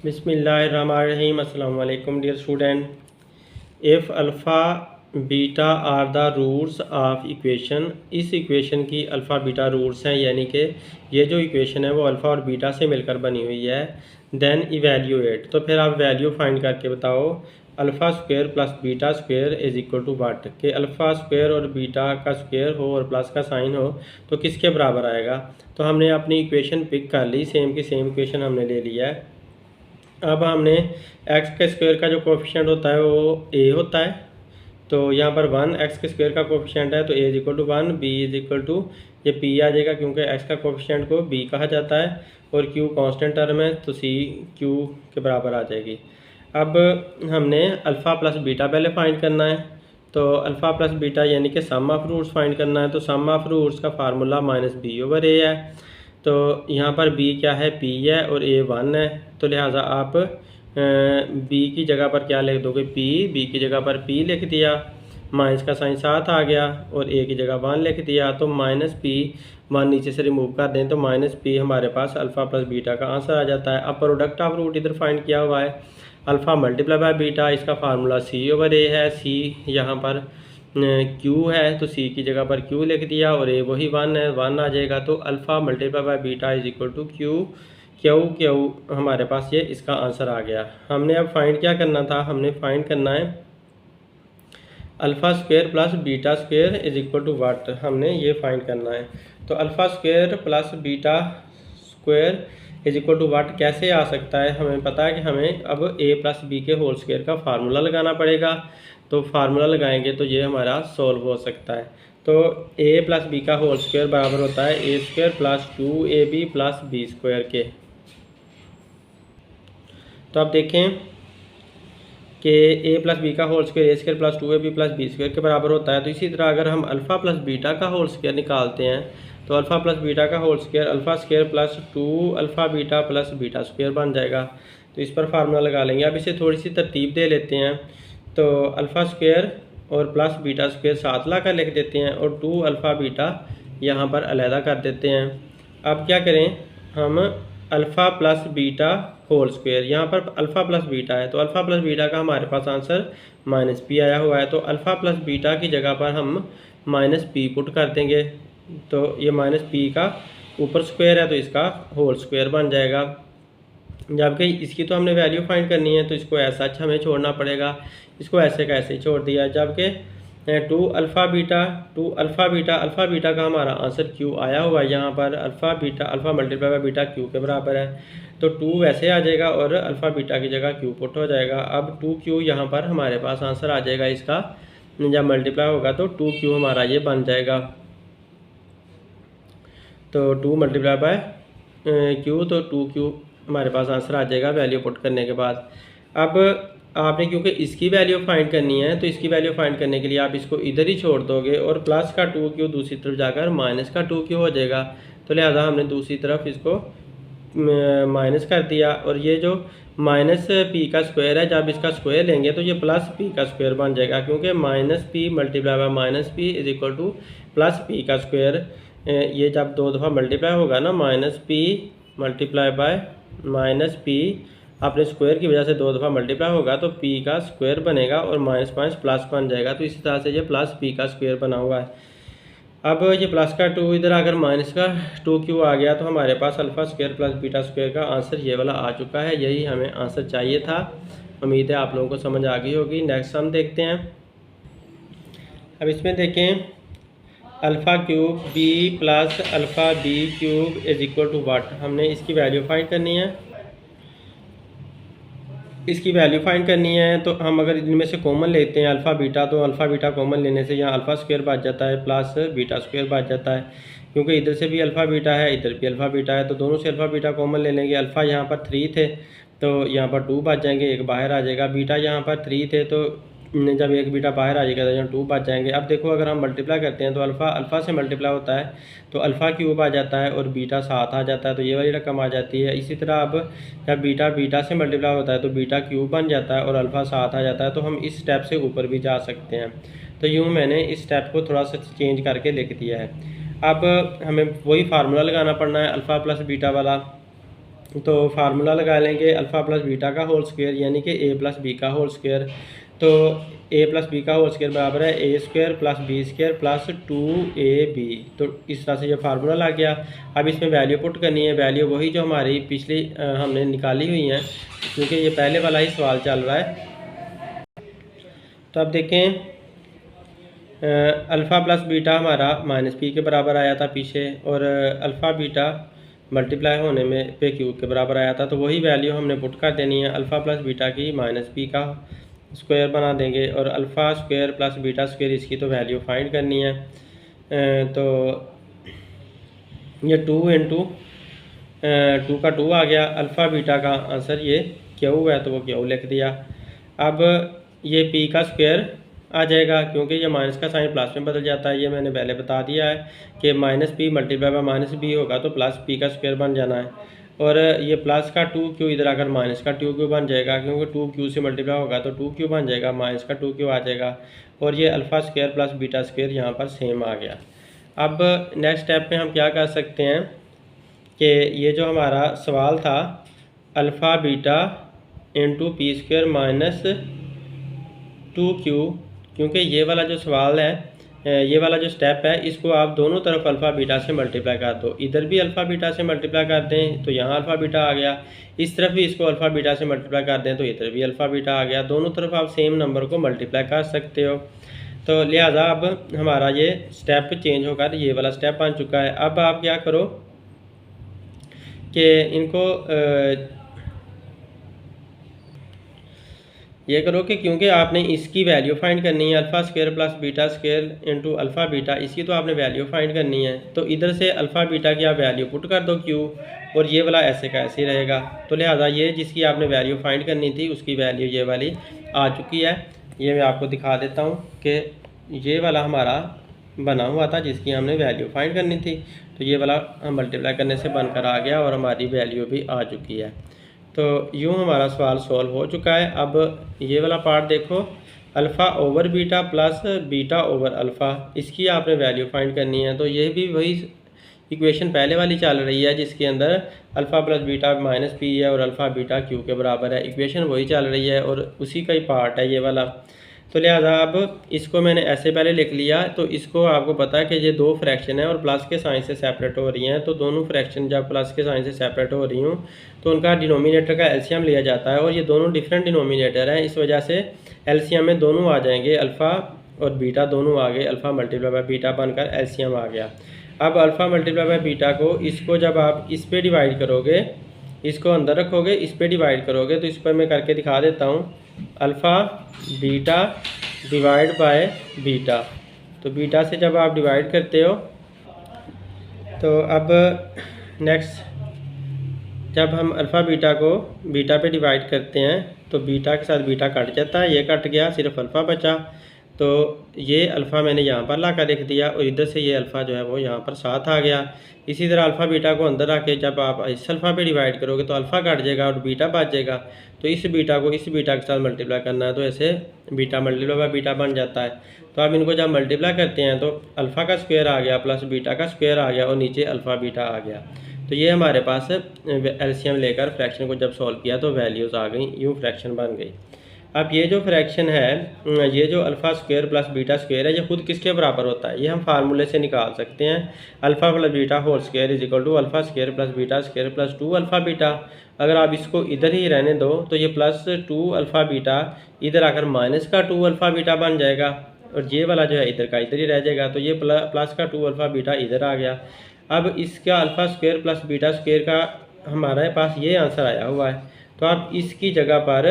बिस्मिल्लाहिर्रहमानिर्रहीम। अस्सलाम वालेकुम dear student. If alpha beta are the roots of equation, इस इक्वेशन की अल्फ़ा बीटा रूट्स हैं, यानी कि ये जो इक्वेशन है वो अल्फ़ा और बीटा से मिलकर बनी हुई है। देन इवेल्यूएट, तो फिर आप वैल्यू फाइंड करके बताओ alpha square plus beta square is equal to what, कि अल्फ़ा स्क्वायर और बीटा का स्क्वायर हो और प्लस का साइन हो तो किसके बराबर आएगा। तो हमने अपनी इक्वेशन पिक कर ली, सेम की सेम इक्वेशन हमने ले लिया है। अब हमने एक्स के स्क्वायर का जो कोफिशिएंट होता है वो ए होता है, तो यहाँ पर 1 एक्स के स्क्वायर का कोफिशिएंट है तो A is equal to 1, B is equal to ये पी आ जाएगा क्योंकि एक्स का कोफिशिएंट को बी कहा जाता है और क्यू कांस्टेंट टर्म है तो सी क्यू के बराबर आ जाएगी। अब हमने अल्फ़ा प्लस बीटा पहले फाइंड करना है, तो अल्फ़ा प्लस बीटा यानी कि सम ऑफ रूट्स फाइंड करना है। तो सम ऑफ रूट्स का फार्मूला -b/a है, तो यहाँ पर b क्या है, p है और a 1 है, तो लिहाजा आप b की जगह पर क्या लिख दोगे, p, b की जगह पर p लिख दिया, माइनस का साइन साथ आ गया और a की जगह 1 लिख दिया, तो -p 1 नीचे से रिमूव कर दें तो -p हमारे पास अल्फ़ा प्लस बीटा का आंसर आ जाता है। अब प्रोडक्ट ऑफ रूट इधर फाइंड किया हुआ है, अल्फ़ा मल्टीप्लाई बाय बीटा, इसका फार्मूला c/a है, c यहाँ पर क्यू है तो सी की जगह पर क्यू लिख दिया और ए वही 1 है, 1 आ जाएगा, तो alpha multiply by beta is equal to q, q q हमारे पास ये इसका आंसर आ गया। हमने अब फाइंड क्या करना था, हमने फाइंड करना है alpha square plus beta square is equal to what, हमने ये फाइंड करना है। तो alpha square plus beta square is equal to what कैसे आ सकता है, हमें पता है कि हमें अब ए प्लस बी के होल स्क्वायर का फार्मूला लगाना पड़ेगा, तो फार्मूला लगाएंगे तो ये हमारा सॉल्व हो सकता है। तो ए प्लस बी का होल स्क्वायर बराबर होता है A square plus 2ab plus B square के। तो आप देखें कि ए प्लस बी का whole square A square plus 2ab plus B square के बराबर होता है। तो इसी तरह अगर हम अल्फ़ा प्लस बीटा का होल स्क्वायर निकालते हैं तो अल्फ़ा प्लस बीटा का whole square alpha square plus 2 alpha beta plus beta square बन जाएगा। तो इस पर फार्मूला लगा लेंगे। अब इसे थोड़ी सी तरतीब दे लेते हैं, तो अल्फ़ा स्क्वायर और प्लस बीटा स्क्वायर साथ ला कर लिख देते हैं और 2 अल्फ़ा बीटा यहाँ पर अलहदा कर देते हैं। अब क्या करें, हम alpha plus beta whole square, यहाँ पर अल्फ़ा प्लस बीटा है तो अल्फ़ा प्लस बीटा का हमारे पास आंसर -p आया हुआ है, तो अल्फ़ा प्लस बीटा की जगह पर हम -p पुट कर देंगे, तो ये -p का ऊपर स्क्वायर है तो इसका होल स्क्वायर बन जाएगा। जबकि इसकी तो हमने वैल्यू फाइंड करनी है तो इसको ऐसा अच्छा हमें छोड़ना पड़ेगा, इसको ऐसे का ऐसे ही छोड़ दिया। जबकि 2 अल्फ़ा बीटा का हमारा आंसर क्यू आया हुआ है, यहाँ पर alpha multiply by beta Q के बराबर है, तो 2 वैसे आ जाएगा और अल्फ़ा बीटा की जगह क्यू पुट हो जाएगा। अब 2q यहाँ पर हमारे पास आंसर आ जाएगा, इसका जब मल्टीप्लाई होगा तो 2q हमारा ये बन जाएगा, तो 2 मल्टीप्लाई बाय क्यू, तो 2q हमारे पास आंसर आ जाएगा वैल्यू पुट करने के बाद। अब आपने क्योंकि इसकी वैल्यू फाइंड करनी है तो इसकी वैल्यू फाइंड करने के लिए आप इसको इधर ही छोड़ दोगे और प्लस का 2q दूसरी तरफ जाकर माइनस का 2q हो जाएगा, तो लिहाजा हमने दूसरी तरफ इसको माइनस कर दिया और ये जो -p का स्क्वायर है जब इसका स्क्वायर लेंगे तो ये +p का स्क्वायर बन जाएगा, क्योंकि -p multiply by -p is equal to +p का स्क्वायर। ये जब 2 दफ़ा मल्टीप्लाई होगा ना, -p मल्टीप्लाई बाय -p अपने स्क्वायर की वजह से 2 दफ़ा मल्टीप्लाई होगा तो p का स्क्वायर बनेगा और माइनस प्लस बन जाएगा, तो इसी तरह से ये +p का स्क्वायर बना हुआ है। अब ये प्लस का 2 इधर अगर माइनस का 2q आ गया तो हमारे पास alpha square plus beta square का आंसर ये वाला आ चुका है, यही हमें आंसर चाहिए था। उम्मीद है आप लोगों को समझ आ गई होगी। नेक्स्ट हम देखते हैं। अब इसमें देखें alpha cube b plus alpha b cube is equal to what, हमने इसकी वैल्यू फाइंड करनी है। इसकी वैल्यू फाइंड करनी है तो हम अगर इनमें से कॉमन लेते हैं अल्फ़ा बीटा, तो अल्फ़ा बीटा कॉमन लेने से यहाँ अल्फ़ा स्क्वायर बच जाता है प्लस बीटा स्क्वायर बच जाता है, क्योंकि इधर से भी अल्फ़ा बीटा है इधर भी अल्फ़ा बीटा है, तो दोनों से अल्फ़ा बीटा कॉमन ले लेंगे। अल्फ़ा यहाँ पर 3 थे तो यहाँ पर 2 बच जाएंगे, एक बाहर आ जाएगा। बीटा यहाँ पर 3 थे तो जब एक बीटा बाहर आ जाएगा तो यहाँ 2 बच जाएंगे। अब देखो अगर हम मल्टीप्लाई करते हैं तो अल्फ़ा से मल्टीप्लाई होता है तो अल्फ़ा क्यूब आ जाता है और बीटा साथ आ जाता है, तो ये वाली रकम आ जाती है। इसी तरह अब जब बीटा से मल्टीप्लाई होता है तो बीटा क्यूब बन जाता है और अल्फ़ा साथ आ जाता है, तो हम इस स्टेप से ऊपर भी जा सकते हैं। तो यूँ मैंने इस स्टेप को थोड़ा सा चेंज करके लिख दिया है। अब हमें वही फार्मूला लगाना पड़ना है अल्फ़ा प्लस बीटा वाला, तो फार्मूला लगा लेंगे अल्फ़ा प्लस बीटा का होल स्क्वायर यानी कि ए प्लस बी का होल स्क्वायर। तो ए प्लस बी का होल स्क्वायर बराबर है A square plus B square plus 2ab। तो इस तरह से ये फार्मूला लग गया। अब इसमें वैल्यू पुट करनी है, वैल्यू वही जो हमारी पिछली हमने निकाली हुई हैं, क्योंकि ये पहले वाला ही सवाल चल रहा है। तो अब देखें अल्फ़ा प्लस बीटा हमारा माइनस पी के बराबर आया था पीछे, और अल्फ़ा बीटा मल्टीप्लाई होने में पे क्यू के बराबर आया था। तो वही वैल्यू हमने पुट कर देनी है, अल्फ़ा प्लस बीटा की माइनस पी का स्क्वायर बना देंगे, और alpha square plus beta square इसकी तो वैल्यू फाइंड करनी है। तो ये 2 इंटू 2 का 2 आ गया। अल्फ़ा बीटा का आंसर ये क्यू है तो वो क्यू लिख दिया। अब ये पी का स्क्वायर आ जाएगा, क्योंकि ये माइनस का साइन प्लस में बदल जाता है। ये मैंने पहले बता दिया है कि minus p multiply by minus b होगा तो प्लस पी का स्क्वायर बन जाना है। और ये प्लस का 2q इधर आकर माइनस का 2q बन जाएगा, क्योंकि 2q से मल्टीप्लाई होगा तो 2q बन जाएगा, माइनस का 2q आ जाएगा। और ये alpha square plus beta square यहाँ पर सेम आ गया। अब नेक्स्ट स्टेप में हम क्या कर सकते हैं कि ये जो हमारा सवाल था alpha beta into P square minus 2q, क्योंकि ये वाला जो सवाल है, ये वाला जो स्टेप है, इसको आप दोनों तरफ अल्फ़ा बीटा से मल्टीप्लाई कर दो। इधर भी अल्फ़ा बीटा से मल्टीप्लाई कर दें तो यहाँ अल्फ़ा बीटा आ गया, इस तरफ भी इसको अल्फ़ा बीटा से मल्टीप्लाई कर दें तो इधर भी अल्फ़ा बीटा आ गया। दोनों तरफ आप सेम नंबर को मल्टीप्लाई कर सकते हो। तो लिहाजा अब हमारा ये स्टेप चेंज होकर ये वाला स्टेप बन चुका है। अब आप क्या करो कि इनको ये करो कि क्योंकि आपने इसकी वैल्यू फाइंड करनी है alpha square plus beta square into alpha beta, इसकी तो आपने वैल्यू फाइंड करनी है। तो इधर से अल्फ़ा बीटा की आप वैल्यू पुट कर दो क्यू, और ये वाला ऐसे का ऐसे रहेगा। तो लिहाजा ये जिसकी आपने वैल्यू फाइंड करनी थी उसकी वैल्यू ये वाली आ चुकी है। ये मैं आपको दिखा देता हूँ कि ये वाला हमारा बना हुआ था जिसकी हमने वैल्यू फाइंड करनी थी। तो ये वाला हम मल्टीप्लाई करने से बनकर आ गया और हमारी वैल्यू भी आ चुकी है। तो यूँ हमारा सवाल सॉल्व हो चुका है। अब ये वाला पार्ट देखो, alpha over beta plus beta over alpha, इसकी आपने वैल्यू फाइंड करनी है। तो ये भी वही इक्वेशन पहले वाली चल रही है जिसके अंदर alpha plus beta minus P है और अल्फ़ा बीटा क्यू के बराबर है। इक्वेशन वही चल रही है और उसी का ही पार्ट है ये वाला। तो लिहाजा अब इसको मैंने ऐसे पहले लिख लिया। तो इसको आपको पता है कि ये दो फ्रैक्शन है और प्लस के साइन से सेपरेट हो रही हैं। तो दोनों फ्रैक्शन जब प्लस के साइन से सेपरेट हो रही हूँ तो उनका डिनोमिनेटर का एलसीएम लिया जाता है, और ये दोनों डिफरेंट डिनोमिनेटर हैं, इस वजह से एलसीएम में दोनों आ जाएंगे, अल्फ़ा और बीटा दोनों आ गए, अल्फ़ा मल्टीप्लाई बाय बीटा बनकर एलसीएम आ गया। अब अल्फ़ा मल्टीप्लाई बाय बीटा को इसको जब आप इस पर डिवाइड करोगे, इसको अंदर रखोगे, इस पर डिवाइड करोगे, तो इस पर मैं करके दिखा देता हूँ। Alpha beta divide by beta, तो बीटा से जब आप डिवाइड करते हो तो अब नेक्स्ट जब हम अल्फ़ा बीटा को बीटा पे डिवाइड करते हैं तो बीटा के साथ बीटा कट जाता है, ये कट गया, सिर्फ अल्फ़ा बचा। तो ये अल्फ़ा मैंने यहाँ पर ला कर लिख दिया और इधर से ये अल्फ़ा जो है वो यहाँ पर साथ आ गया। इसी तरह अल्फ़ा बीटा को अंदर आके जब आप इस अल्फ़ा पे डिवाइड करोगे तो अल्फ़ा कट जाएगा और बीटा बच जाएगा। तो इस बीटा को इस बीटा के साथ मल्टीप्लाई करना है, तो ऐसे बीटा मल्टीप्लाई बाय बीटा बन जाता है। तो आप इनको जब मल्टीप्लाई करते हैं तो अल्फ़ा का स्क्वायर आ गया प्लस बीटा का स्क्वायर आ गया और नीचे अल्फ़ा बीटा आ गया। तो ये हमारे पास एलसीएम लेकर फ्रैक्शन को जब सॉल्व किया तो वैल्यूज़ आ गई, यूँ फ्रैक्शन बन गई। अब ये जो फ्रैक्शन है, ये जो alpha square plus beta square है, ये खुद किसके बराबर होता है, ये हम फार्मूले से निकाल सकते हैं। Alpha plus beta whole square is equal to alpha square plus beta square plus 2 alpha beta. अगर आप इसको इधर ही रहने दो तो ये प्लस 2 अल्फ़ा बीटा इधर आकर माइनस का 2 अल्फ़ा बीटा बन जाएगा, और ये वाला जो है इधर का इधर ही रह जाएगा। तो ये प्लस का 2 अल्फ़ा बीटा इधर आ गया। अब इसका alpha square plus beta square का हमारे पास ये आंसर आया हुआ है। तो आप इसकी जगह पर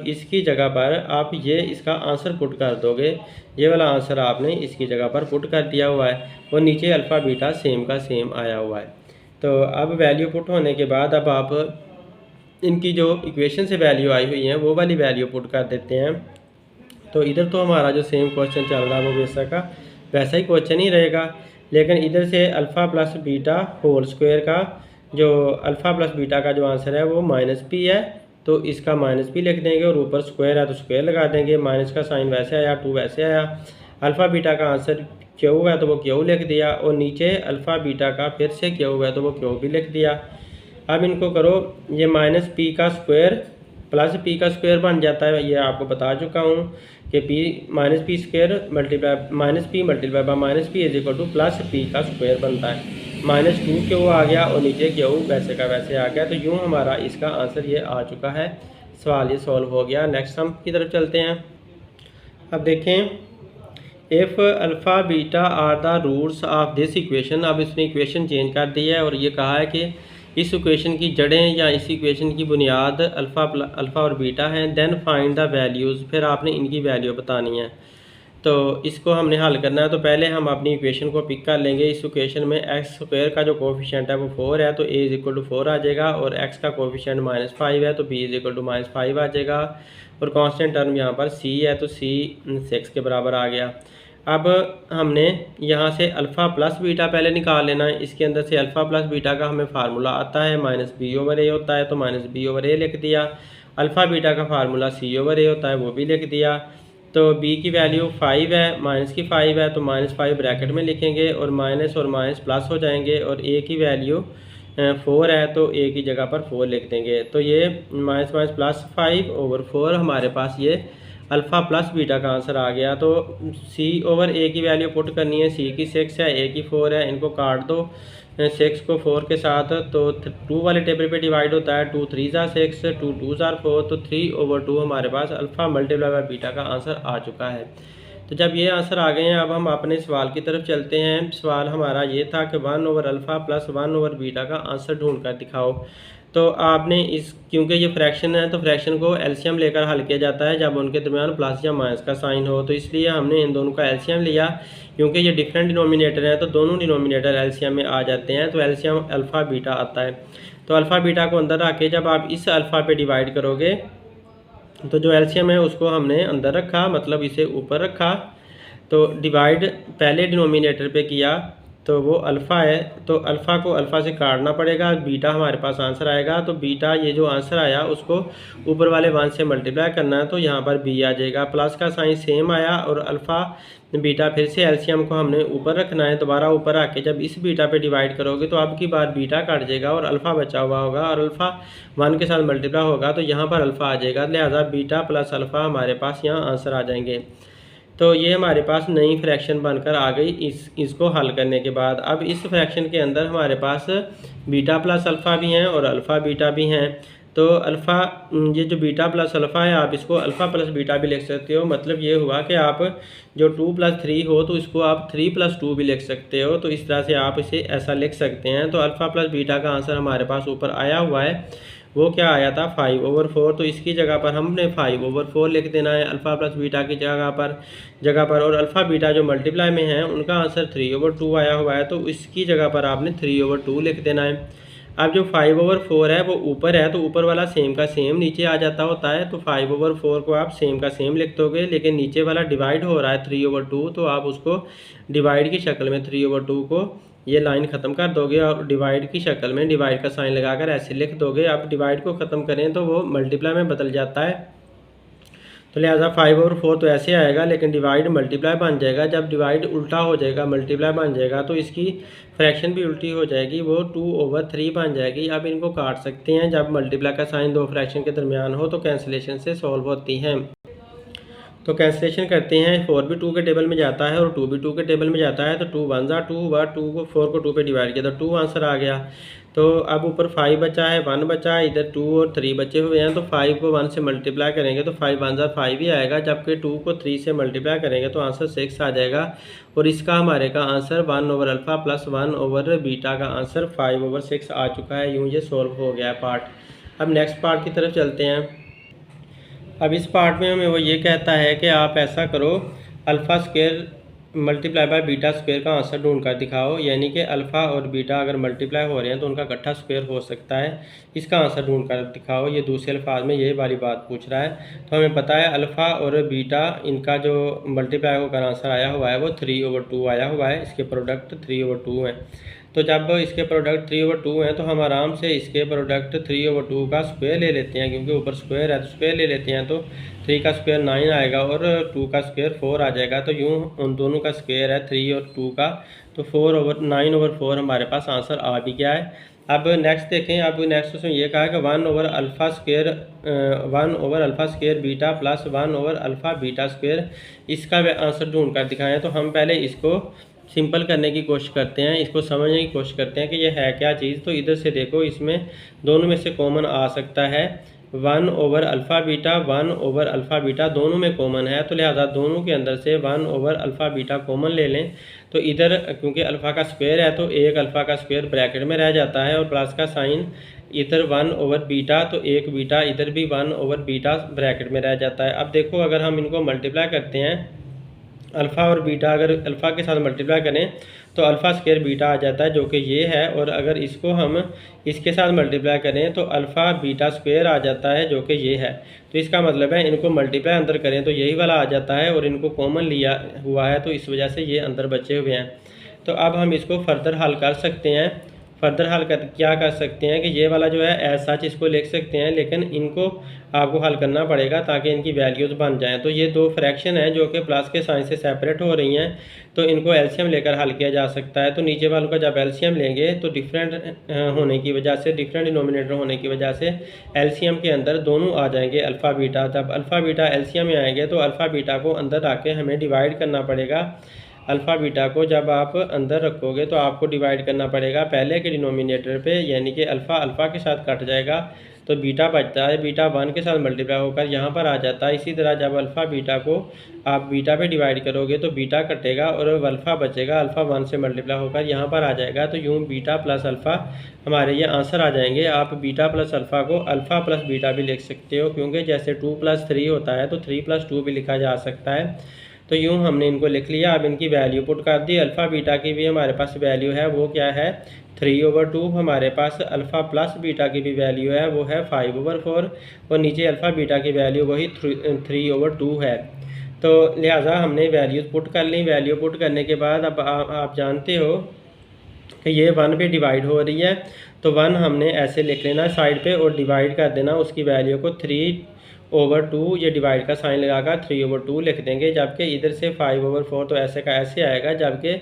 इसकी जगह पर आप ये इसका आंसर पुट कर दोगे, ये वाला आंसर आपने इसकी जगह पर पुट कर दिया हुआ है और नीचे अल्फ़ा बीटा सेम का सेम आया हुआ है। तो अब वैल्यू पुट होने के बाद अब आप इनकी जो इक्वेशन से वैल्यू आई हुई हैं वो वाली वैल्यू पुट कर देते हैं। तो इधर तो हमारा जो सेम क्वेश्चन चल रहा है वो वैसा ही क्वेश्चन ही रहेगा, लेकिन इधर से alpha plus beta whole square का जो अल्फ़ा प्लस बीटा का जो आंसर है वो माइनस पी है, तो इसका माइनस पी लिख देंगे और ऊपर स्क्वायर है तो स्क्वायर लगा देंगे। माइनस का साइन वैसे आया, 2 वैसे आया। अल्फ़ा बीटा का आंसर क्यू है तो वो क्यू लिख दिया, और नीचे अल्फ़ा बीटा का फिर से क्यू है तो वो क्यू भी लिख दिया। अब इनको करो, ये माइनस पी का स्क्वायर प्लस पी का स्क्वायर बन जाता है, ये आपको बता चुका हूँ कि P minus P square multiply minus p multiply by minus P is equal two plus P का स्क्वायर बनता है। -2 क्यों आ गया और नीचे क्यों वैसे का वैसे आ गया। तो यूँ हमारा इसका आंसर ये आ चुका है, सवाल ये सॉल्व हो गया। नेक्स्ट सम की तरफ चलते हैं। अब देखें, if alpha beta are the roots of this equation. अब इसने इक्वेशन चेंज कर दी है और ये कहा है कि इस इक्वेशन की जड़ें या इस इक्वेशन की बुनियाद अल्फ़ा और बीटा हैं। देन फाइंड द वैल्यूज़, फिर आपने इनकी वैल्यू बतानी है। तो इसको हमने हल करना है। तो पहले हम अपनी इक्वेशन को पिक कर लेंगे। इस इक्वेशन में एक्स स्क्वायर का जो कोफिशिएंट है वो 4 है, तो ए इज इक्वल टू 4 आ जाएगा। और एक्स का कोफिशिएंट -5 है, तो बी इज इक्वल टू -5 आ जाएगा। और कांस्टेंट टर्म यहाँ पर सी है, तो सी 6 के बराबर आ गया। अब हमने यहाँ से अल्फ़ा प्लस बीटा पहले निकाल लेना है। इसके अंदर से अल्फ़ा प्लस बीटा का हमें फार्मूला आता है, -b/a होता है, तो -b/a लिख दिया। अल्फ़ा बीटा का फार्मूला c/a होता है, वो भी लिख दिया। तो b की वैल्यू 5 है, माइनस की 5 है, तो -5 ब्रैकेट में लिखेंगे और माइनस प्लस हो जाएंगे। और a की वैल्यू 4 है, तो a की जगह पर 4 लिख देंगे। तो ये -+5/4 हमारे पास ये अल्फ़ा प्लस बीटा का आंसर आ गया। तो c/a की वैल्यू पुट करनी है, c की 6 है, a की 4 है, इनको काट दो 6 को 4 के साथ, तो 2 वाले टेबल पे डिवाइड होता है। 2 3 ज़ा 6, 2 2 ज़ा 4, तो 3/2 हमारे पास अल्फ़ा मल्टीप्लाई बाय बीटा का आंसर आ चुका है। तो जब ये आंसर आ गए हैं, अब हम अपने सवाल की तरफ चलते हैं। सवाल हमारा ये था कि 1/अल्फ़ा प्लस 1/बीटा का आंसर ढूंढ कर दिखाओ। तो आपने इस क्योंकि ये फ्रैक्शन है, तो फ्रैक्शन को एलसीएम लेकर हल किया जाता है जब उनके दरमियान प्लस या माइनस का साइन हो। तो इसलिए हमने इन दोनों का एलसीएम लिया। क्योंकि ये डिफरेंट डिनोमिनेटर हैं, तो दोनों डिनोमिनेटर एलसीएम में आ जाते हैं। तो एलसीएम अल्फ़ा बीटा आता है। तो अल्फ़ा बीटा को अंदर रख के जब आप इस अल्फ़ा पे डिवाइड करोगे, तो जो एलसीएम है उसको हमने अंदर रखा, मतलब इसे ऊपर रखा। तो डिवाइड पहले डिनोमिनेटर पे किया, तो वो अल्फ़ा है, तो अल्फ़ा को अल्फ़ा से काटना पड़ेगा, बीटा हमारे पास आंसर आएगा। तो बीटा ये जो आंसर आया उसको ऊपर वाले 1 से मल्टीप्लाई करना है, तो यहाँ पर बी आ जाएगा। प्लस का साइन सेम आया और अल्फ़ा बीटा फिर से एलसीएम को हमने ऊपर रखना है, दोबारा ऊपर आके जब इस बीटा पे डिवाइड करोगे तो अब की बार बीटा काट जाएगा और अल्फ़ा बचा हुआ होगा और अल्फ़ा 1 के साथ मल्टीप्लाई होगा, तो यहाँ पर अल्फ़ा आ जाएगा। लिहाजा बीटा प्लस अल्फ़ा हमारे पास यहाँ आंसर आ जाएंगे। तो ये हमारे पास नई फ्रैक्शन बनकर आ गई इसको हल करने के बाद। अब इस फ्रैक्शन के अंदर हमारे पास बीटा प्लस अल्फ़ा भी हैं और अल्फ़ा बीटा भी हैं। तो अल्फ़ा ये जो बीटा प्लस अल्फ़ा है, आप इसको अल्फ़ा प्लस बीटा भी लिख सकते हो। मतलब ये हुआ कि आप जो 2 + 3 हो, तो इसको आप 3 + 2 भी लिख सकते हो। तो इस तरह से आप इसे ऐसा लिख सकते हैं। तो अल्फ़ा प्लस बीटा का आंसर हमारे पास ऊपर आया हुआ है, वो क्या आया था 5/4। तो इसकी जगह पर हमने 5/4 लिख देना है अल्फ़ा प्लस बीटा की जगह पर। और अल्फ़ा बीटा जो मल्टीप्लाई में है उनका आंसर 3/2 आया हुआ है, तो इसकी जगह पर आपने 3/2 लिख देना है। अब जो 5/4 है वो ऊपर है, तो ऊपर वाला सेम का सेम नीचे आ जाता होता है। तो 5/4 को आप सेम का सेम लिख दोगे, लेकिन नीचे वाला डिवाइड हो रहा है 3/2, तो आप उसको डिवाइड की शक्ल में 3/2 को ये लाइन ख़त्म कर दोगे और डिवाइड की शक्ल में डिवाइड का साइन लगाकर ऐसे लिख दोगे। अब डिवाइड को ख़त्म करें तो वो मल्टीप्लाई में बदल जाता है। तो लिहाजा 5/4 तो ऐसे आएगा, लेकिन डिवाइड मल्टीप्लाई बन जाएगा। जब डिवाइड उल्टा हो जाएगा, मल्टीप्लाई बन जाएगा, तो इसकी फ्रैक्शन भी उल्टी हो जाएगी, वो 2/3 बन जाएगी। अब इनको काट सकते हैं जब मल्टीप्लाई का साइन दो फ्रैक्शन के दरमियान हो, तो कैंसिलेशन से सॉल्व होती हैं। तो कैंसिलेशन करते हैं, 4 भी 2 के टेबल में जाता है और 2 भी 2 के टेबल में जाता है। तो 2 1 ज़ा 2 हुआ, 2 को 4 को 2 पे डिवाइड किया तो 2 आंसर आ गया। तो अब ऊपर 5 बचा है, 1 बचा है, इधर 2 और 3 बचे हुए हैं। तो 5 को 1 से मल्टीप्लाई करेंगे तो 5 1 ज़ा 5 ही आएगा, जबकि 2 को 3 से मल्टीप्लाई करेंगे तो आंसर 6 आ जाएगा। और इसका हमारे का आंसर 1/अल्फ़ा प्लस 1/बीटा का आंसर 5/6 आ चुका है। यूँ ये सॉल्व हो गया पार्ट। अब नेक्स्ट पार्ट की तरफ चलते हैं। अब इस पार्ट में हमें वो ये कहता है कि आप ऐसा करो, alpha square multiply by beta square का आंसर ढूंढ कर दिखाओ। यानी कि अल्फ़ा और बीटा अगर मल्टीप्लाई हो रहे हैं तो उनका इकट्ठा स्क्वायर हो सकता है, इसका आंसर ढूंढ कर दिखाओ। ये दूसरे अल्फाज में ये वाली बात पूछ रहा है। तो हमें पता है अल्फ़ा और बीटा इनका जो मल्टीप्लाई होकर आंसर आया हुआ है वो 3/2 आया हुआ है, इसके प्रोडक्ट 3/2 हैं। तो जब इसके प्रोडक्ट 3/2 हैं तो हम आराम से इसके प्रोडक्ट 3/2 का स्क्वायर ले लेते हैं, क्योंकि ऊपर स्क्वायर है तो स्क्वायर ले लेते हैं। तो 3 का स्क्वायर 9 आएगा और 2 का स्क्वायर 4 आ जाएगा। तो यूँ उन दोनों का स्क्वायर है 3 और 2 का, तो 9/4 हमारे पास आंसर आ भी गया है। अब नेक्स्ट देखें, अब नेक्स्ट उसमें ये कहा कि 1/α² बीटा प्लस 1/α² इसका आंसर ढूंढ कर दिखाएं। तो हम पहले इसको सिंपल करने की कोशिश करते हैं, इसको समझने की कोशिश करते हैं कि ये है क्या चीज़। तो इधर से देखो, इसमें दोनों में से कॉमन आ सकता है 1/α बीटा दोनों में कॉमन है, तो लिहाजा दोनों के अंदर से 1/α कॉमन ले लें। तो इधर क्योंकि अल्फ़ा का स्क्वायर है तो एक अल्फ़ा का स्क्वायर ब्रैकेट में रह जाता है और प्लस का साइन इधर 1/बीटा, तो एक बीटा इधर भी 1/बीटा ब्रैकेट में रह जाता है। अब देखो, अगर हम इनको मल्टीप्लाई करते हैं, अल्फ़ा और बीटा अगर अल्फ़ा के साथ मल्टीप्लाई करें तो अल्फ़ा² बीटा आ जाता है, जो कि ये है। और अगर इसको हम इसके साथ मल्टीप्लाई करें तो अल्फ़ा/बीटा² आ जाता है, जो कि ये है। तो इसका मतलब है इनको मल्टीप्लाई अंदर करें तो यही वाला आ जाता है, और इनको कॉमन लिया हुआ है तो इस वजह से ये अंदर बचे हुए हैं। तो अब हम इसको फर्दर हल कर सकते हैं। फर्दर हल कर क्या कर सकते हैं कि ये वाला जो है एज सच इसको लिख सकते हैं, लेकिन इनको आपको हल करना पड़ेगा ताकि इनकी वैल्यूज़ बन जाएं। तो ये दो फ्रैक्शन हैं जो कि प्लस के साइन से सेपरेट हो रही हैं, तो इनको एलसीएम लेकर हल किया जा सकता है। तो नीचे वालों का जब एलसीएम लेंगे तो डिफरेंट होने की वजह से, डिफरेंट डिनोमिनेटर होने की वजह से एलसीएम के अंदर दोनों आ जाएंगे अल्फ़ा बीटा। जब अल्फ़ा बीटा एलसीएम में आएंगे तो अल्फ़ा बीटा को अंदर रख के हमें डिवाइड करना पड़ेगा। अल्फ़ा बीटा को जब आप अंदर रखोगे तो आपको डिवाइड करना पड़ेगा पहले के डिनोमिनेटर पे, यानी कि अल्फ़ा अल्फ़ा के साथ कट जाएगा तो बीटा बचता है, बीटा 1 के साथ मल्टीप्लाई होकर यहाँ पर आ जाता है। इसी तरह जब अल्फ़ा बीटा को आप बीटा पे डिवाइड करोगे तो बीटा कटेगा और अल्फ़ा बचेगा, अल्फ़ा 1 से मल्टीप्लाई होकर यहाँ पर आ जाएगा। तो यूँ बीटा प्लस अल्फ़ा हमारे ये आंसर आ जाएंगे। आप बीटा प्लस अल्फ़ा को अल्फ़ा प्लस बीटा भी लिख सकते हो, क्योंकि जैसे 2 + 3 होता है तो 3 + 2 भी लिखा जा सकता है। तो यूँ हमने इनको लिख लिया। अब इनकी वैल्यू पुट कर दी। अल्फ़ा बीटा की भी हमारे पास वैल्यू है, वो क्या है 3/2। हमारे पास अल्फ़ा प्लस बीटा की भी वैल्यू है, वो है 5/4। और नीचे अल्फ़ा बीटा की वैल्यू वही 3/2 है। तो लिहाजा हमने वैल्यूज़ पुट कर ली। वैल्यू पुट करने के बाद अब आप जानते हो कि ये 1 पे डिवाइड हो रही है, तो 1 हमने ऐसे लिख लेना साइड पे और डिवाइड कर देना उसकी वैल्यू को 3/2। ये डिवाइड का साइन लगाकर 3/2 लिख देंगे, जबकि इधर से 5/4 तो ऐसे का ऐसे आएगा, जबकि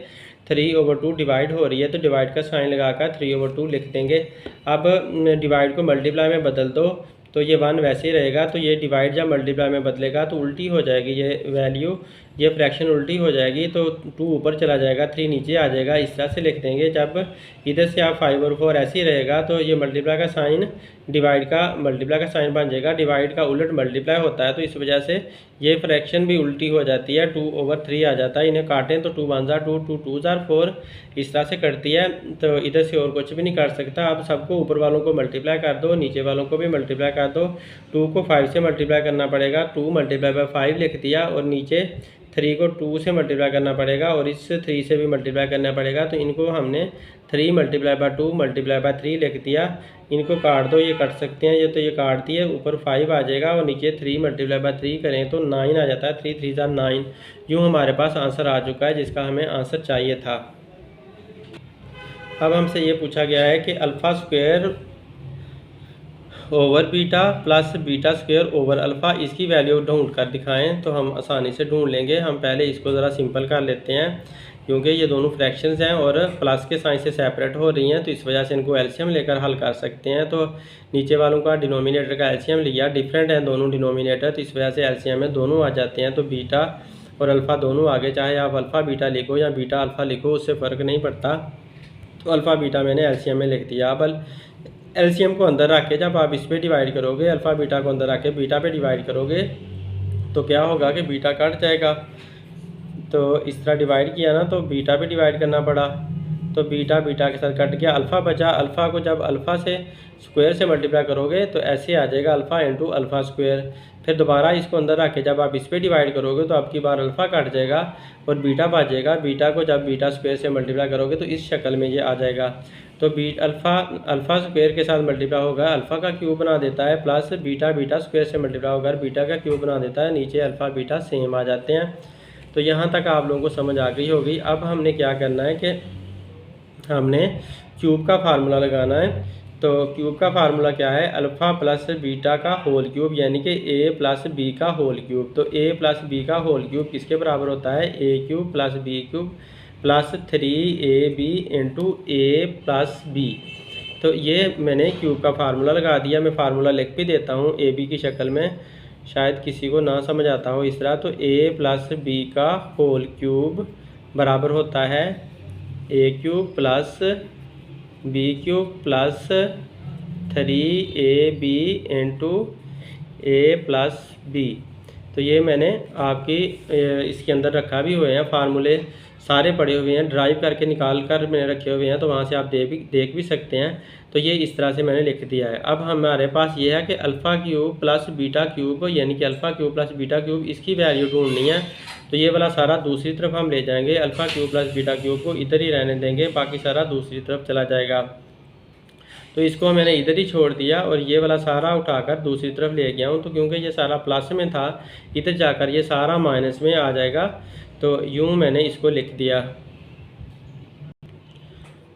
3/2 डिवाइड हो रही है तो डिवाइड का साइन लगाकर 3/2 लिख देंगे। अब डिवाइड को मल्टीप्लाई में बदल दो तो ये 1 वैसे ही रहेगा। तो ये डिवाइड जब मल्टीप्लाई में बदलेगा तो उल्टी हो जाएगी ये वैल्यू, ये फ्रैक्शन उल्टी हो जाएगी। तो 2 ऊपर चला जाएगा, 3 नीचे आ जाएगा, इस तरह से लिख देंगे। जब इधर से आप 5/4 ऐसे ही रहेगा तो ये मल्टीप्लाई का साइन डिवाइड का मल्टीप्लाई का साइन बन जाएगा। डिवाइड का उलट मल्टीप्लाई होता है, तो इस वजह से ये फ्रैक्शन भी उल्टी हो जाती है, 2/3 आ जाता है। इन्हें काटें तो 2 × 1 = 2, 2 × 2 = 4, इस तरह से कटती है। तो इधर से और कुछ भी नहीं कर सकता। अब सबको ऊपर वालों को मल्टीप्लाई कर दो, नीचे वालों को भी मल्टीप्लाई कर दो। 2 को 5 से मल्टीप्लाई करना पड़ेगा, 2 × 5 लिख दिया। और नीचे 3 को 2 से मल्टीप्लाई करना पड़ेगा और इस 3 से भी मल्टीप्लाई करना पड़ेगा। तो इनको हमने 3 × 2 × 3 लिख दिया। इनको काट दो, ये कट सकते हैं, ये तो ये काट दिए। ऊपर 5 आ जाएगा और नीचे 3 × 3 करें तो 9 आ जाता है। 3 × 3 = 9। यूँ हमारे पास आंसर आ चुका है जिसका हमें आंसर चाहिए था। अब हमसे ये पूछा गया है कि अल्फ़ा² ओवर बीटा प्लस बीटा² ओवर अल्फ़ा, इसकी वैल्यू ढूंढ कर दिखाएं। तो हम आसानी से ढूंढ लेंगे। हम पहले इसको ज़रा सिंपल कर लेते हैं, क्योंकि ये दोनों फ्रैक्शंस हैं और प्लस के साइन से सेपरेट हो रही हैं, तो इस वजह से इनको एलसीएम लेकर हल कर सकते हैं। तो नीचे वालों का डिनोमिनेटर का एलसीएम लिया, डिफरेंट हैं दोनों डिनोमिनेटर, तो इस वजह से एलसीएम में दोनों आ जाते हैं। तो बीटा और अल्फ़ा दोनों आगे, चाहे आप अल्फ़ा बीटा लिखो या बीटा अल्फ़ा लिखो, उससे फ़र्क नहीं पड़ता। तो अल्फ़ा बीटा मैंने एलसीएम में लिख दिया। अब एलसीएम को अंदर रख के जब आप इस पर डिवाइड करोगे, अल्फ़ा बीटा को अंदर रख के बीटा पे डिवाइड करोगे तो क्या होगा कि बीटा कट जाएगा। तो इस तरह डिवाइड किया ना तो बीटा पे डिवाइड करना पड़ा, तो बीटा बीटा के साथ कट गया, अल्फ़ा बचा। अल्फ़ा को जब अल्फ़ा से स्क्वायर से मल्टीप्लाई करोगे तो ऐसे आ जाएगा अल्फ़ा × अल्फ़ा²। फिर दोबारा इसको अंदर रख के जब आप इस पर डिवाइड करोगे तो आपकी बार अल्फ़ा कट जाएगा और बीटा बच जाएगा। बीटा को जब बीटा² से मल्टीप्लाई करोगे तो इस शक्ल में ये आ जाएगा। तो अल्फ़ा² के साथ मल्टीप्लाई होगा, अल्फ़ा का क्यूब बना देता है, प्लस बीटा² से मल्टीप्लाई होकर बीटा का क्यूब बना देता है। नीचे अल्फ़ा बीटा सेम आ जाते हैं। तो यहाँ तक आप लोगों को समझ आ गई होगी। अब हमने क्या करना है कि हमने क्यूब का फार्मूला लगाना है। तो क्यूब का फार्मूला क्या है, अल्फ़ा प्लस बीटा का होल क्यूब, यानी कि a प्लस b का होल क्यूब। तो a प्लस b का होल क्यूब किसके बराबर होता है, a³ plus b³ plus 3ab × a plus b। तो ये मैंने क्यूब का फार्मूला लगा दिया। मैं फार्मूला लिख भी देता हूँ ए बी की शक्ल में, शायद किसी को ना समझ आता हो इस तरह। तो ए प्लस बी का होल क्यूब बराबर होता है A cube plus B cube plus 3ab into A plus B. तो ये मैंने आपकी इसके अंदर रखा भी हुए हैं, फार्मूले सारे पड़े हुए हैं, ड्राइव करके निकाल कर मैंने रखे हुए हैं, तो वहाँ से आप देख भी सकते हैं। तो ये इस तरह से मैंने लिख दिया है। अब हमारे पास ये है कि alpha cube plus beta cube, यानी कि alpha cube plus beta cube, इसकी वैल्यू ढूंढनी है। तो ये वाला सारा दूसरी तरफ हम ले जाएंगे, alpha cube plus beta cube को इधर ही रहने देंगे, बाकी सारा दूसरी तरफ चला जाएगा। तो इसको मैंने इधर ही छोड़ दिया और ये वाला सारा उठाकर दूसरी तरफ ले गया हूँ। तो क्योंकि ये सारा प्लस में था, इधर जाकर ये सारा माइनस में आ जाएगा। तो यूँ मैंने इसको लिख दिया।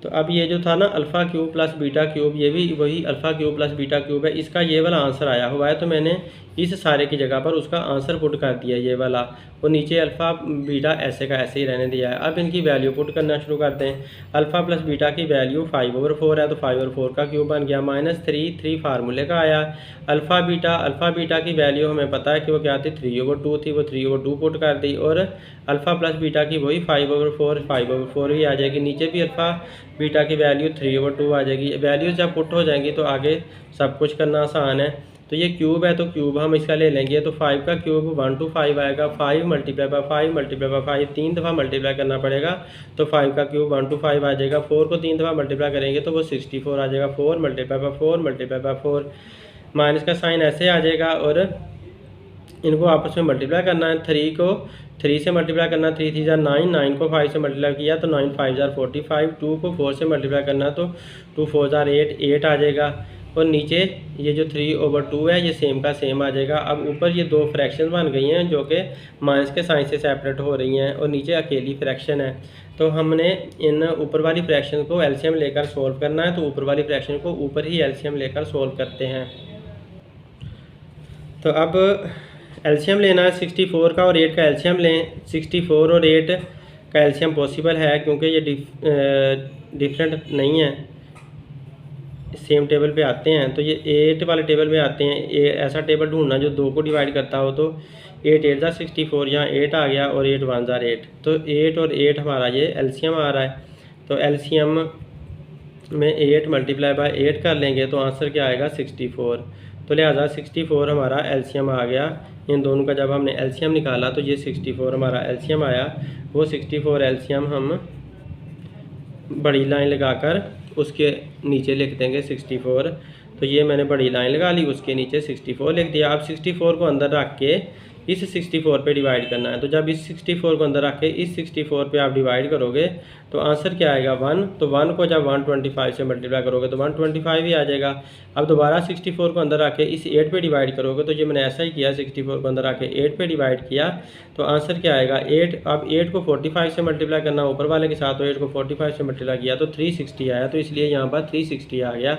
तो अब ये जो था ना alpha cube plus beta cube, ये भी वही alpha cube plus beta cube है, इसका ये वाला आंसर आया हुआ है। तो मैंने इस सारे की जगह पर उसका आंसर पुट कर दिया ये वाला, और नीचे अल्फ़ा बीटा ऐसे का ऐसे ही रहने दिया है। अब इनकी वैल्यू पुट करना शुरू करते हैं। अल्फ़ा प्लस बीटा की वैल्यू 5/4 है, तो 5/4 का क्यूब बन गया, माइनस 3 फार्मूले का आया। अल्फ़ा बीटा की वैल्यू हमें पता है कि वो क्या थी, 3/2 थी, वो 3/2 पुट कर दी। और अल्फ़ा प्लस बीटा की वही 5/4 ही आ जाएगी। नीचे भी अल्फ़ा बीटा की वैल्यू 3/2 आ जाएगी। वैल्यूज जब पुट हो जाएंगी तो आगे सब कुछ करना आसान है। तो ये क्यूब है, तो क्यूब हम इसका ले लेंगे। तो 5 का क्यूब 1 to 5 आएगा, 5 मल्टीप्लाई बाई 5 मल्टीप्लाई बाई 5, 3 दफ़ा मल्टीप्लाई करना पड़ेगा। तो 5 का क्यूब 1 to 5 आ जाएगा। 4 को 3 दफ़ा मल्टीप्लाई करेंगे तो वो 64 आ जाएगा। 4 multiply by 4 multiply by 4, minus का साइन ऐसे आ जाएगा और इनको आपस में मल्टीप्लाई करना है। 3 को 3 से मल्टीप्लाई करना, 3 3 9, 9 को 5 से मल्टीप्लाई किया तो 9 5 45, 2 को 4 से मल्टीप्लाई करना तो 2 4 8 आ जाएगा। और नीचे ये जो 3/2 है ये सेम का सेम आ जाएगा। अब ऊपर ये दो फ्रैक्शन बन गई हैं जो कि माइनस के साइन से सेपरेट हो रही हैं, और नीचे अकेली फ्रैक्शन है। तो हमने इन ऊपर वाली फ्रैक्शन को एलसीएम लेकर सोल्व करना है, तो ऊपर वाली फ्रैक्शन को ऊपर ही एलसीएम लेकर सोल्व करते हैं। तो अब एलसीएम लेना है 64 का और 8 का एलसीएम लें। 64 और 8 का एलसीएम पॉसिबल है क्योंकि ये डिफरेंट नहीं है, सेम टेबल पे आते हैं। तो ये 8 वाले टेबल में आते हैं। ऐसा टेबल ढूंढना जो 2 को डिवाइड करता हो। तो 8 8 64, यहाँ 8 आ गया और 8 1 8। तो 8 और 8 हमारा ये एलसीएम आ रहा है। तो एलसीएम में 8 मल्टीप्लाई बाय 8 कर लेंगे तो आंसर क्या आएगा, 64। तो लिहाजा 64 हमारा एलसीएम आ गया। इन दोनों का जब हमने एलसीएम निकाला तो ये 64 हमारा एलसीएम आया। वो 64 एलसीएम हम बड़ी लाइन लगाकर उसके नीचे लिख देंगे 64। तो ये मैंने बड़ी लाइन लगा ली, उसके नीचे 64 लिख दिया। अब 64 को अंदर रख के इस 64 पे डिवाइड करना है। तो जब इस 64 को अंदर रख के इस 64 पे आप डिवाइड करोगे तो आंसर क्या आएगा, 1। तो 1 को जब 125 से मल्टीप्लाई करोगे तो 125 ही आ जाएगा। अब दोबारा 64 को अंदर रख के इस 8 पे डिवाइड करोगे, तो ये मैंने ऐसा ही किया, 64 को अंदर रख के 8 पे डिवाइड किया तो आंसर क्या आएगा, 8। अब 8 को 45 से मल्टीप्लाई करना ऊपर वाले के साथ, तो 8 को 45 से मल्टीप्लाई किया तो 360 आया। तो इसलिए यहाँ पर 360 आ गया।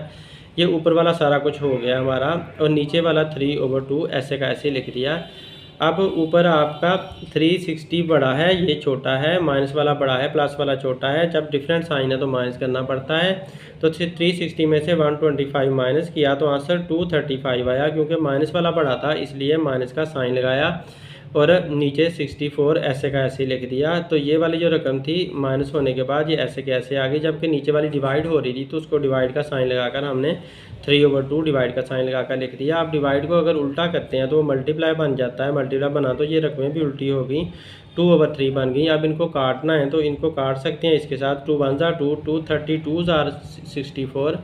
ये ऊपर वाला सारा कुछ हो गया हमारा, और नीचे वाला 3/2 ऐसे का ऐसे लिख दिया। अब ऊपर आपका 360 बड़ा है, ये छोटा है, माइनस वाला बड़ा है, प्लस वाला छोटा है। जब डिफरेंट साइन है तो माइनस करना पड़ता है। तो 360 में से 125 माइनस किया तो आंसर 235 आया। क्योंकि माइनस वाला बड़ा था इसलिए माइनस का साइन लगाया और नीचे 64 ऐसे का ऐसे लिख दिया। तो ये वाली जो रकम थी माइनस होने के बाद ये ऐसे के ऐसे आ गई, जबकि नीचे वाली डिवाइड हो रही थी तो उसको डिवाइड का साइन लगाकर हमने 3/2 डिवाइड का साइन लगाकर लिख दिया। आप डिवाइड को अगर उल्टा करते हैं तो वो मल्टीप्लाई बन जाता है। मल्टीप्लाई बना तो ये रकमें भी उल्टी हो गई, 2/3 बन गई। अब इनको काटना है तो इनको काट सकते हैं इसके साथ। 2 1 2, 2 32 64।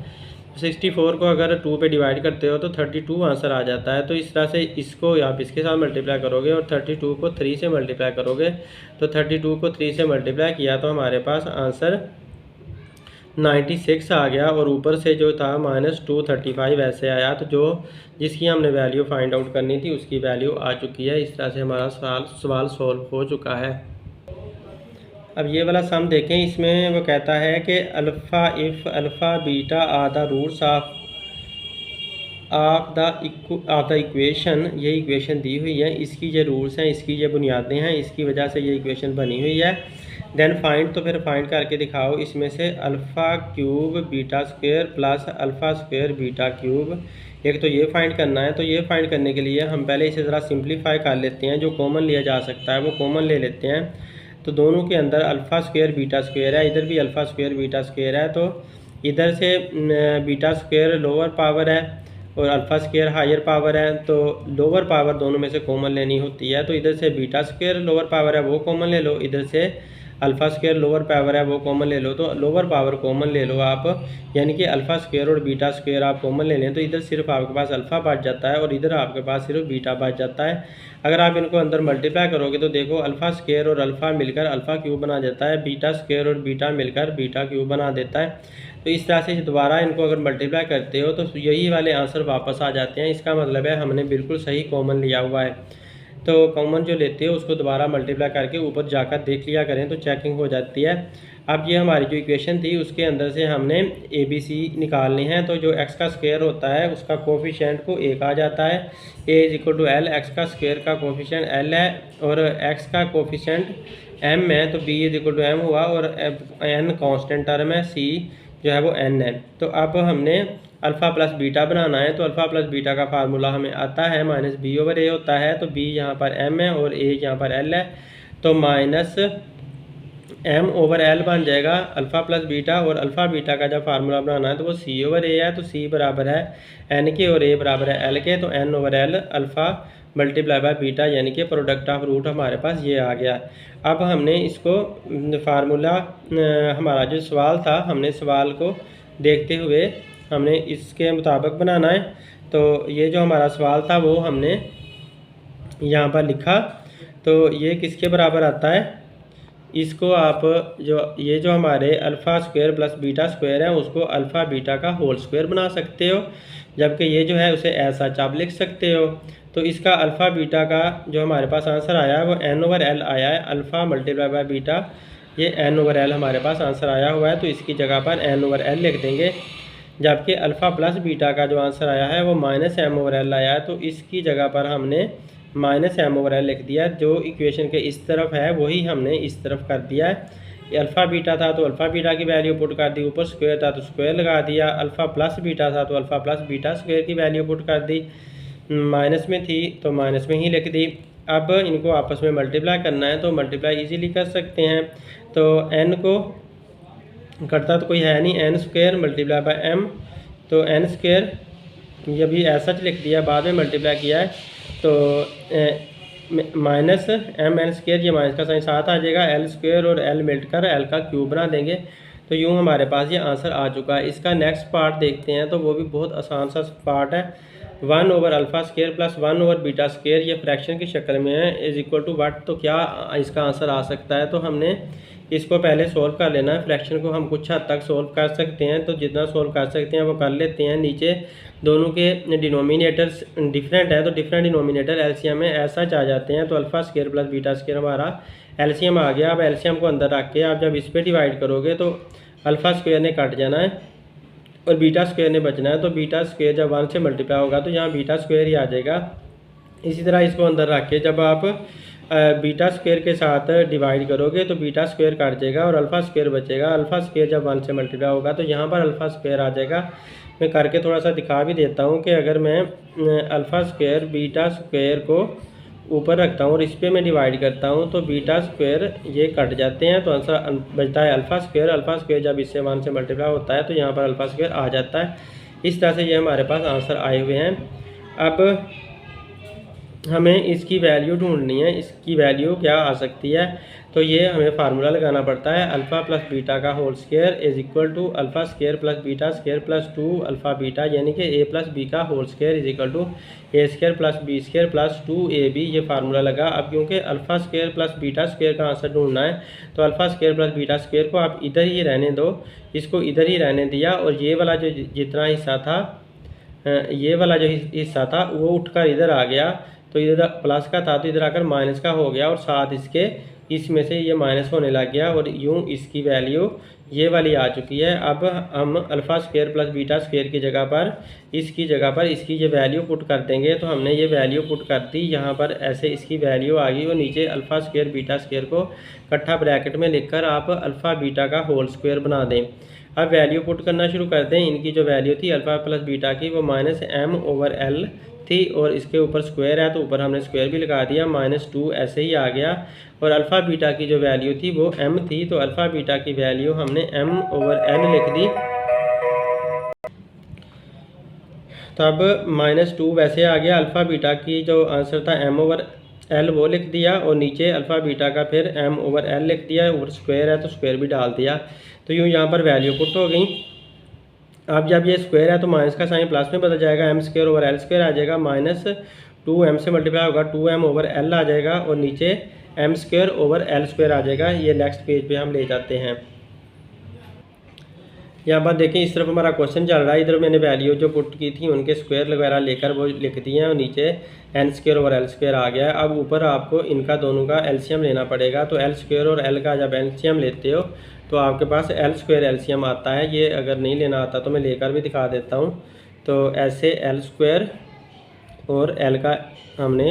64 को अगर 2 पे डिवाइड करते हो तो 32 आंसर आ जाता है। तो इस तरह से इसको आप इसके साथ मल्टीप्लाई करोगे और 32 को 3 से मल्टीप्लाई करोगे। तो 32 को 3 से मल्टीप्लाई किया तो हमारे पास आंसर 96 आ गया, और ऊपर से जो था -235 ऐसे आया। तो जो जिसकी हमने वैल्यू फाइंड आउट करनी थी उसकी वैल्यू आ चुकी है। इस तरह से हमारा सवाल सॉल्व हो चुका है। अब ये वाला सम देखें, इसमें वो कहता है कि alpha if alpha beta are the roots of the equation, ये इक्वेशन दी हुई है, इसकी जो रूट्स हैं, इसकी जो बुनियादें हैं, इसकी वजह से ये इक्वेशन बनी हुई है। देन फाइंड, तो फिर फाइंड करके दिखाओ इसमें से alpha cube beta square plus alpha square beta cube. एक तो ये फाइंड करना है। तो ये फाइंड करने के लिए हम पहले इसे ज़रा सिंप्लीफाई कर लेते हैं, जो कॉमन लिया जा सकता है वो कॉमन ले लेते हैं। तो दोनों के अंदर अल्फ़ा स्क्वायर बीटा स्क्वायर है, इधर भी अल्फ़ा स्क्वायर बीटा स्क्वायर है। तो इधर से बीटा स्क्वायर लोअर पावर है और अल्फ़ा स्क्वायर हायर पावर है, तो लोअर पावर दोनों में से कॉमन लेनी होती है। तो इधर से बीटा स्क्वायर लोअर पावर है वो कॉमन ले लो, इधर से अल्फ़ा स्क्वायर लोअर पावर है वो कॉमन ले लो। तो लोअर पावर कॉमन ले लो आप, यानी कि अल्फ़ा स्क्वायर और बीटा स्क्वायर आप कॉमन ले लें, तो इधर सिर्फ आपके पास अल्फ़ा बच जाता है और इधर आपके पास सिर्फ बीटा बच जाता है। अगर आप इनको अंदर मल्टीप्लाई करोगे तो देखो अल्फ़ा स्क्वायर और अल्फ़ा मिलकर अल्फ़ा क्यूब बना देता है, बीटा स्क्वायर और बीटा मिलकर बीटा क्यूब बना देता है। तो इस तरह से दोबारा इनको अगर मल्टीप्लाई करते हो तो यही वाले आंसर वापस आ जाते हैं। इसका मतलब है हमने बिल्कुल सही कॉमन लिया हुआ है। तो कॉमन जो लेते हो उसको दोबारा मल्टीप्लाई करके ऊपर जाकर देख लिया करें तो चेकिंग हो जाती है। अब ये हमारी जो इक्वेशन थी उसके अंदर से हमने ABC निकालने हैं। तो जो x का स्क्वायर होता है उसका कोफिशिएंट को a कहा जाता है, a = L, x का स्क्वायर का कोफिशिएंट L है और x का कोफिशिएंट m है, तो b = m हुआ और n कांस्टेंट टर्म है, c जो है वो n है। तो अब हमने अल्फ़ा प्लस बीटा बनाना है। तो अल्फ़ा प्लस बीटा का फार्मूला हमें आता है -b/a होता है। तो b यहाँ पर m है और a यहाँ पर l है, तो -m/l बन जाएगा अल्फ़ा प्लस बीटा। और अल्फ़ा बीटा का जब फार्मूला बनाना है तो वो c/a है, तो c बराबर है n के और a बराबर है l के, तो n/l alpha multiply by beta, यानी कि प्रोडक्ट ऑफ रूट हमारे पास ये आ गया। अब हमने इसको फार्मूला हमारा जो सवाल था, हमने सवाल को देखते हुए हमने इसके मुताबिक बनाना है। तो ये जो हमारा सवाल था वो हमने यहाँ पर लिखा। तो ये किसके बराबर आता है, इसको आप ये जो हमारे alpha square plus beta square है उसको अल्फ़ा बीटा का होल स्क्वायर बना सकते हो, जबकि ये जो है उसे ऐसा आप लिख सकते हो। तो इसका अल्फ़ा बीटा का जो हमारे पास आंसर आया है वो n/l आया है, अल्फ़ा मल्टीप्लाई बाय बीटा, ये n/l हमारे पास आंसर आया हुआ है। तो इसकी जगह पर n/l लिख देंगे। जबकि अल्फ़ा प्लस बीटा का जो आंसर आया है वो -m/l आया है, तो इसकी जगह पर हमने -m/l लिख दिया। जो इक्वेशन के इस तरफ है वही हमने इस तरफ कर दिया है। अल्फ़ा बीटा था तो अल्फ़ा बीटा की वैल्यू पुट कर दी, ऊपर स्क्वायर था तो स्क्वायर लगा दिया, अल्फ़ा प्लस बीटा था तो अल्फ़ा प्लस बीटा स्क्वायर की वैल्यू पुट कर दी, माइनस में थी तो माइनस में ही लिख दी। अब इनको आपस में मल्टीप्लाई करना है, तो मल्टीप्लाई इजीली कर सकते हैं। तो n को करता तो कोई है नहीं, n² मल्टीप्लाई बाय m, तो n² ये भी ऐसा लिख दिया, बाद में मल्टीप्लाई किया है। तो -mn², ये माइनस का साइन साथ आ जाएगा, l² और l मिलकर l का क्यूब बना देंगे। तो यूँ हमारे पास ये आंसर आ चुका है। इसका नेक्स्ट पार्ट देखते हैं, तो वो भी बहुत आसान सा पार्ट है। 1/α² प्लस 1/β², ये फ्रैक्शन की शक्ल में है, = व्हाट, तो क्या इसका आंसर आ सकता है। तो हमने इसको पहले सोल्व कर लेना है। फ्रैक्शन को हम कुछ हद तक सोल्व कर सकते हैं, तो जितना सोल्व कर सकते हैं वो कर लेते हैं। नीचे दोनों के डिनोमिनेटर्स डिफरेंट है, तो डिफरेंट डिनोमिनेटर एलसीएम में ऐसा आ जाते हैं। तो अल्फ़ा² प्लस बीटा² हमारा एलसीएम आ गया। अब एलसीएम को अंदर रख के आप जब इस पर डिवाइड करोगे तो अल्फ़ा² ने कट जाना है और बीटा² ने बचना है। तो बीटा² जब 1 से मल्टीप्लाई होगा तो यहाँ बीटा² ही आ जाएगा। इसी तरह इसको अंदर रख के जब आप बीटा² के साथ डिवाइड करोगे तो बीटा² काट जाएगा और अल्फ़ा² बचेगा। अल्फ़ा² जब 1 से मल्टीप्लाई होगा तो यहाँ पर अल्फ़ा² आ जाएगा। मैं करके थोड़ा सा दिखा भी देता हूँ कि अगर मैं अल्फ़ा² बीटा² को ऊपर रखता हूँ और इस पर मैं डिवाइड करता हूँ तो बीटा² ये कट जाते हैं, तो आंसर बचता है अल्फ़ा²। अल्फ़ा² जब इससे 1 से मल्टीप्लाई होता है तो यहाँ पर अल्फ़ा² आ जाता है। इस तरह से ये हमारे पास आंसर आए हुए हैं। अब हमें इसकी वैल्यू ढूंढनी है, इसकी वैल्यू क्या आ सकती है। तो ये हमें फार्मूला लगाना पड़ता है, अल्फ़ा प्लस बीटा का होल स्क्वायर = अल्फ़ा² प्लस बीटा² प्लस 2 अल्फ़ा बीटा, यानी कि a प्लस b का whole square = a² plus b² plus 2ab। ये फार्मूला लगा। अब क्योंकि अल्फ़ा² प्लस बीटा² का आंसर ढूंढना है तो अल्फ़ा² प्लस बीटा² को आप इधर ही रहने दो, इसको इधर ही रहने दिया और ये वाला जो जितना हिस्सा था, ये वाला जो हिस्सा था वो उठकर इधर आ गया। तो इधर प्लस का था तो इधर आकर माइनस का हो गया और साथ इसके इसमें से ये माइनस होने लग गया और यूँ इसकी वैल्यू ये वाली आ चुकी है। अब हम alpha square plus beta square की जगह पर इसकी ये वैल्यू पुट कर देंगे। तो हमने ये वैल्यू पुट कर दी यहाँ पर, ऐसे इसकी वैल्यू आ गई और नीचे अल्फ़ा स्क्वायर बीटा स्क्वायर को इकट्ठा ब्रैकेट में लिखकर आप अल्फ़ा बीटा का होल स्क्वायर बना दें। अब वैल्यू पुट करना शुरू कर दें। इनकी जो वैल्यू थी अल्फ़ा प्लस बीटा की वो -m/l थी और इसके ऊपर स्क्वायर है तो ऊपर हमने स्क्वायर भी लगा दिया, -2 ऐसे ही आ गया। और अल्फ़ा बीटा की जो वैल्यू थी वो m थी तो अल्फ़ा बीटा की वैल्यू हमने m/n लिख दी। तब -2 वैसे आ गया। अल्फ़ा बीटा की जो आंसर था m/l वो लिख दिया और नीचे अल्फ़ा बीटा का फिर m/l लिख दिया। ऊपर स्क्वायर है तो स्क्वायर भी डाल दिया। तो यूँ यहाँ पर वैल्यू पुट हो गई। अब जब ये स्क्वायर है तो माइनस का साइन प्लस में बदल जाएगा, m²/l² आ जाएगा, -2m से मल्टीप्लाई होगा 2m/l आ जाएगा और नीचे m²/l² आ जाएगा। ये नेक्स्ट पेज पे हम ले जाते हैं। यहाँ पर देखें इस तरफ हमारा क्वेश्चन चल रहा है। इधर मैंने वैल्यू जो पुट की थी उनके स्क्वायर वगैरह लेकर वो लिख दिए हैं और नीचे n²/l² आ गया है। अब ऊपर आपको इनका दोनों का एलसीएम लेना पड़ेगा। तो l² और l का जब एलसीएम लेते हो तो आपके पास l² एलसीएम आता है। ये अगर नहीं लेना आता तो मैं लेकर भी दिखा देता हूँ। तो ऐसे l² और l का हमने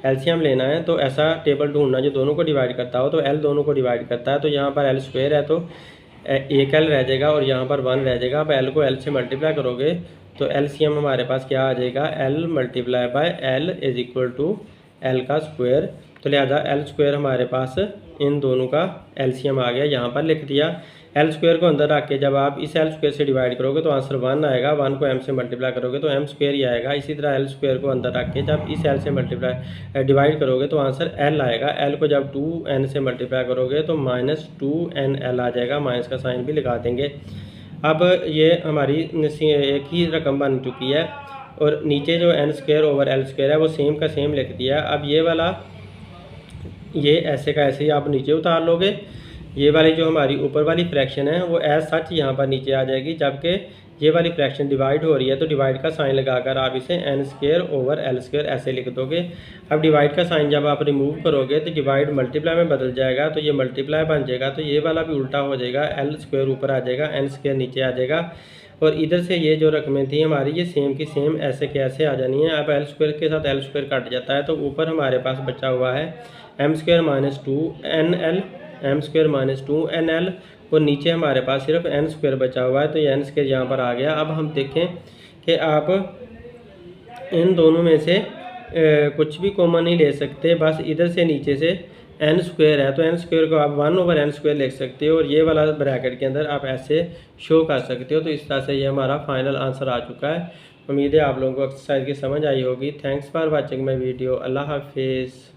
एलसीएम लेना है। तो ऐसा टेबल ढूंढना जो दोनों को डिवाइड करता हो। तो l दोनों को डिवाइड करता है तो यहाँ पर l² है तो एक l रह जाएगा और यहाँ पर 1 रह जाएगा। अब l को l से मल्टीप्लाई करोगे तो एलसीएम हमारे पास क्या आ जाएगा, l × l = l का स्क्वायर। तो लिहाजा l² हमारे पास इन दोनों का एलसीएम आ गया, यहाँ पर लिख दिया। l² को अंदर रख के जब आप इस l² से डिवाइड करोगे तो आंसर 1 आएगा। 1 को m से मल्टीप्लाई करोगे तो m² ही आएगा। इसी तरह l² को अंदर रख के जब इस l से डिवाइड करोगे तो आंसर l आएगा। l को जब 2n से मल्टीप्लाई करोगे तो -2nl आ जाएगा। माइनस का साइन भी लगा देंगे। अब ये हमारी एक ही रकम बन चुकी है और नीचे जो n²/l² है वो सेम का सेम लिख दिया। अब ये वाला ये ऐसे का ऐसे ही आप नीचे उतार लोगे। ये वाली जो हमारी ऊपर वाली फ्रैक्शन है वो एज सच यहाँ पर नीचे आ जाएगी। जबकि ये वाली फ्रैक्शन डिवाइड हो रही है तो डिवाइड का साइन लगाकर आप इसे n²/l² ऐसे लिख दोगे। अब डिवाइड का साइन जब आप रिमूव करोगे तो डिवाइड मल्टीप्लाई में बदल जाएगा तो ये मल्टीप्लाई बन जाएगा। तो ये वाला भी उल्टा हो जाएगा, l² ऊपर आ जाएगा, n² नीचे आ जाएगा। और इधर से ये जो रकमें थी हमारी ये सेम की सेम ऐसे के ऐसे आ जानी है। अब l² के साथ l² कट जाता है तो ऊपर हमारे पास बचा हुआ है m² - 2nl, m² - 2nl और नीचे हमारे पास सिर्फ n² बचा हुआ है। तो ये n² यहाँ पर आ गया। अब हम देखें कि आप इन दोनों में से कुछ भी कॉमन नहीं ले सकते, बस इधर से नीचे से n² है तो n² को आप 1/n² लिख सकते हो और ये वाला ब्रैकेट के अंदर आप ऐसे शो कर सकते हो। तो इस तरह से ये हमारा फाइनल आंसर आ चुका है। उम्मीद है आप लोगों को एक्सरसाइज की समझ आई होगी। Thanks for watching my video. अल्लाह हाफिज़।